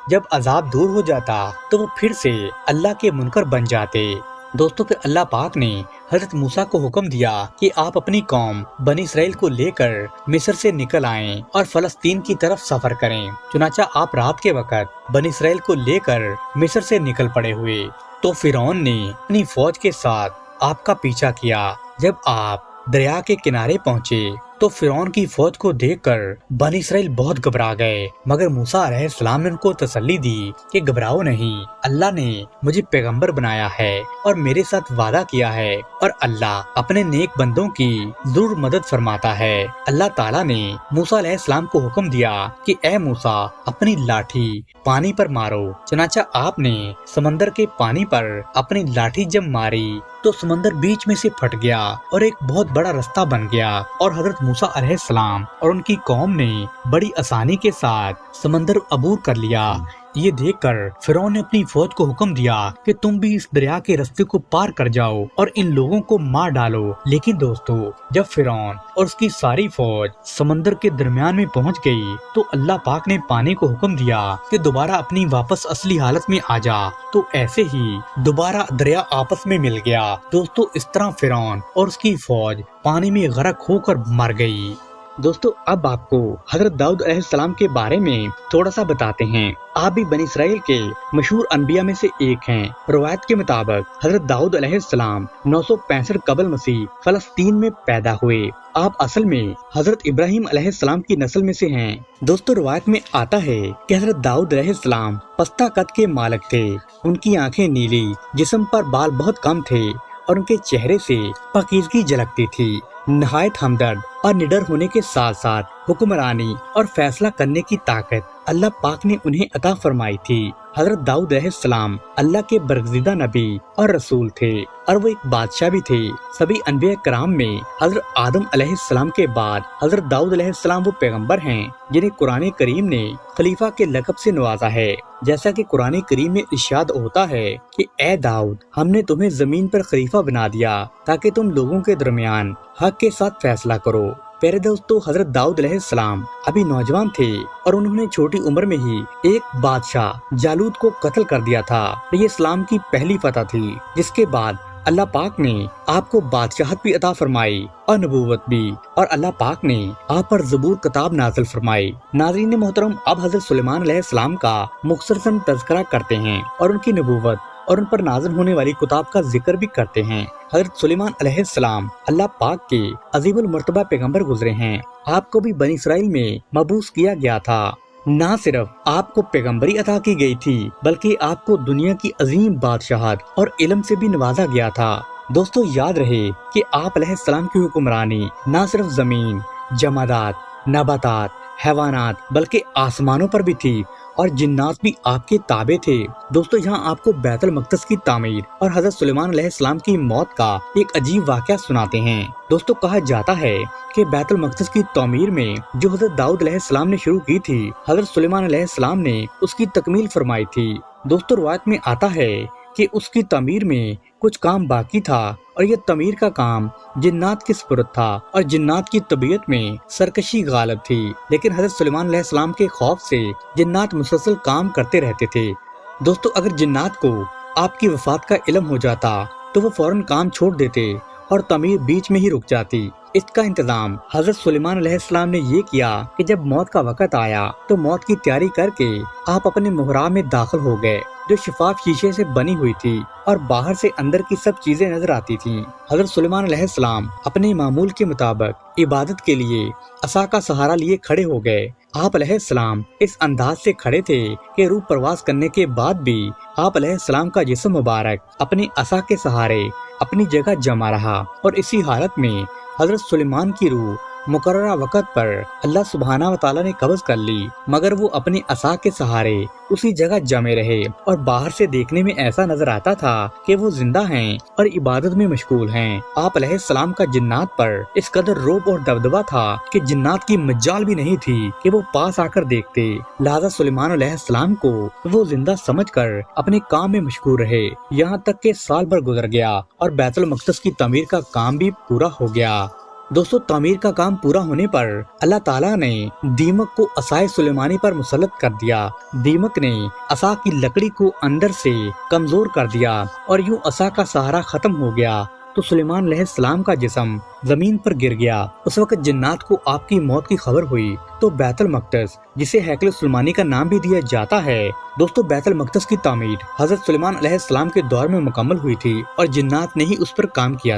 جب عذاب دور ہو جاتا تو وہ پھر سے اللہ کے منکر بن جاتے۔ دوستو پھر اللہ پاک نے حضرت موسیٰ کو حکم دیا کہ آپ اپنی قوم بنی اسرائیل کو لے کر مصر سے نکل آئیں اور فلسطین کی طرف سفر کریں۔ چنانچہ آپ رات کے وقت بنی اسرائیل کو لے کر مصر سے نکل پڑے ہوئے تو فرعون نے اپنی فوج کے ساتھ آپ کا پیچھا کیا۔ جب آپ دریا کے کنارے پہنچے تو فرعون کی فوج کو دیکھ کر بنی اسرائیل بہت گھبرا گئے، مگر موسیٰ علیہ السلام نے ان کو تسلی دی کہ گھبراؤ نہیں، اللہ نے مجھے پیغمبر بنایا ہے اور میرے ساتھ وعدہ کیا ہے، اور اللہ اپنے نیک بندوں کی ضرور مدد فرماتا ہے۔ اللہ تعالیٰ نے موسیٰ علیہ السلام کو حکم دیا کہ اے موسیٰ اپنی لاٹھی پانی پر مارو۔ چنانچہ آپ نے سمندر کے پانی پر اپنی لاٹھی جب ماری تو سمندر بیچ میں سے پھٹ گیا اور ایک بہت بڑا رستہ بن گیا، اور حضرت موسیٰ علیہ السلام اور ان کی قوم نے بڑی آسانی کے ساتھ سمندر عبور کر لیا۔ یہ دیکھ کر فرعون نے اپنی فوج کو حکم دیا کہ تم بھی اس دریا کے رستے کو پار کر جاؤ اور ان لوگوں کو مار ڈالو۔ لیکن دوستو جب فرعون اور اس کی ساری فوج سمندر کے درمیان میں پہنچ گئی تو اللہ پاک نے پانی کو حکم دیا کہ دوبارہ اپنی واپس اصلی حالت میں آ جا، تو ایسے ہی دوبارہ دریا آپس میں مل گیا۔ دوستو اس طرح فرعون اور اس کی فوج پانی میں غرق ہو کر مر گئی۔ دوستو اب آپ کو حضرت داؤد علیہ السلام کے بارے میں تھوڑا سا بتاتے ہیں۔ آپ بھی بنی اسرائیل کے مشہور انبیاء میں سے ایک ہیں۔ روایت کے مطابق حضرت داؤد علیہ السلام 965 قبل مسیح فلسطین میں پیدا ہوئے۔ آپ اصل میں حضرت ابراہیم علیہ السلام کی نسل میں سے ہیں۔ دوستو روایت میں آتا ہے کہ حضرت داؤد علیہ السلام پستہ قد کے مالک تھے، ان کی آنکھیں نیلی، جسم پر بال بہت کم تھے اور ان کے چہرے سے پاکیزگی جھلکتی تھی۔ نہایت ہمدرد اور نڈر ہونے کے ساتھ ساتھ हुक्मरानी और फैसला करने की ताकत अल्लाह पाक ने उन्हें अता फरमाई थी। हजरत दाऊद अलैहिस्सलाम अल्लाह के बरगज़ीदा नबी और रसूल थे और वो एक बादशाह भी थे। सभी अनबिया कराम में हजरत आदम अलैहिस्सलाम के बाद हजरत दाऊद अलैहिस्सलाम वो पैगंबर हैं जिन्हें कुरान करीम ने खलीफा के लक़ब से नवाजा है। जैसा कि कुरान करीम में इरशाद होता है कि ए दाऊद, हमने तुम्हें जमीन पर खलीफा बना दिया ताकि तुम लोगों के दरमियान हक के साथ फैसला करो। प्यारे दोस्तों, हजरत दाऊद अलैहिस्सलाम अभी नौजवान थे और उन्होंने छोटी उम्र में ही एक बादशाह जालूत को कत्ल कर दिया था। ये इस्लाम की पहली फतह थी, जिसके बाद अल्लाह पाक ने आपको बादशाहत भी अता फरमाई और नबूवत भी, और अल्लाह पाक ने आप पर ज़बूर किताब नाज़िल फरमाई। नाज़रीन मोहतरम, अब हजरत सुलेमान अलैहिस्सलाम का मुख्तसरन तज़किरा करते हैं और उनकी नबूवत और उन पर नाज़िल होने वाली किताब का जिक्र भी करते हैं। हजरत सुलेमान अलैहिस्सलाम अल्लाह पाक के अजीमुल मर्तबा पैगंबर गुजरे हैं। आपको भी बनी इसराइल में मबूस किया गया था। ना सिर्फ आपको पैगंबरी अता की गई थी, बल्कि आपको दुनिया की अजीम बादशाहत और इल्म से भी नवाजा गया था। दोस्तों, याद रहे कि आप अलैहिस्सलाम की हुक्मरानी ना सिर्फ जमीन, जमादात, नबातात, हैवानात बल्कि आसमानों पर भी थी और जिन्नात भी आपके ताबे थे। दोस्तों, यहाँ आपको बैतुल मक़दस की तामीर और हजरत सुलेमान अलैहिस्सलाम की मौत का एक अजीब वाक़या सुनाते हैं। दोस्तों, कहा जाता है कि बैतुल मक़दस की तामीर में जो हजरत दाऊद अलैहिस्सलाम ने शुरू की थी, हजरत सुलेमान अलैहिस्सलाम ने उसकी तकमील फरमाई थी। दोस्तों, रिवायत में आता है कि उसकी तामीर में कुछ काम बाकी था और ये तमीर का काम जिन्नात के सुपुर्द था और जिन्नात की तबीयत में सरकशी गालिब थी। लेकिन हजरत सुलेमान अलैहिस्सलाम के खौफ से जिन्नात मुसलसल काम करते रहते थे। दोस्तों, अगर जिन्नात को आपकी वफात का इल्म हो जाता तो वो फौरन काम छोड़ देते और तमीर बीच में ही रुक जाती। इसका इंतजाम हजरत सुलेमान अलैहिस्सलाम ने ये किया कि जब मौत का वक़्त आया तो मौत की तैयारी करके आप अपने मुहराम में दाखिल हो गए, जो शिफाफ शीशे से बनी हुई थी और बाहर से अंदर की सब चीजें नजर आती थीं। हजरत सुलेमान अलैहिस्सलाम अपने मामूल के मुताबिक इबादत के लिए असा का सहारा लिए खड़े हो गए। आप अलैहिस्सलाम इस अंदाज से खड़े थे कि रूह परवास करने के बाद भी आप अलैहिस्सलाम का जिस्म मुबारक अपने असा के सहारे अपनी जगह जमा रहा और इसी हालत में हजरत सुलेमान की रूह मुकर्ररा वक़्त पर अल्लाह सुब्हाना व तआला ने कब्ज़ कर ली, मगर वो अपने असा के सहारे उसी जगह जमे रहे और बाहर से देखने में ऐसा नजर आता था कि वो जिंदा हैं और इबादत में मशगूल हैं। आप अलैहिस्सलाम का जिन्नात पर इस कदर रोब और दबदबा था कि जिन्नात की मज्जाल भी नहीं थी कि वो पास आकर देखते। लिहाजा सुलेमान अलैहिस्सलाम को वो जिंदा समझकर अपने काम में मशगूल रहे, यहाँ तक कि साल भर गुजर गया और बैतुल मक़दस की तमीर का काम भी पूरा हो गया। दोस्तों, तामीर का काम पूरा होने पर अल्लाह ताला ने दीमक को असाए सुलेमानी पर मुसल्लत कर दिया। दीमक ने असा की लकड़ी को अंदर से कमजोर कर दिया और यूं असा का सहारा खत्म हो गया तो सुलेमान अलैहिस्सलाम का जिस्म जमीन पर गिर गया। उस वक्त जिन्नात को आपकी मौत की खबर हुई तो बैतुल मक़दस, जिसे हैकल सुलेमानी का नाम भी दिया जाता है, दोस्तों बैतुल मक़दस की तामीर हजरत सुलेमान अलैहिस्सलाम के दौर में मुकम्मल हुई थी और जिन्नात ने ही उस पर काम किया।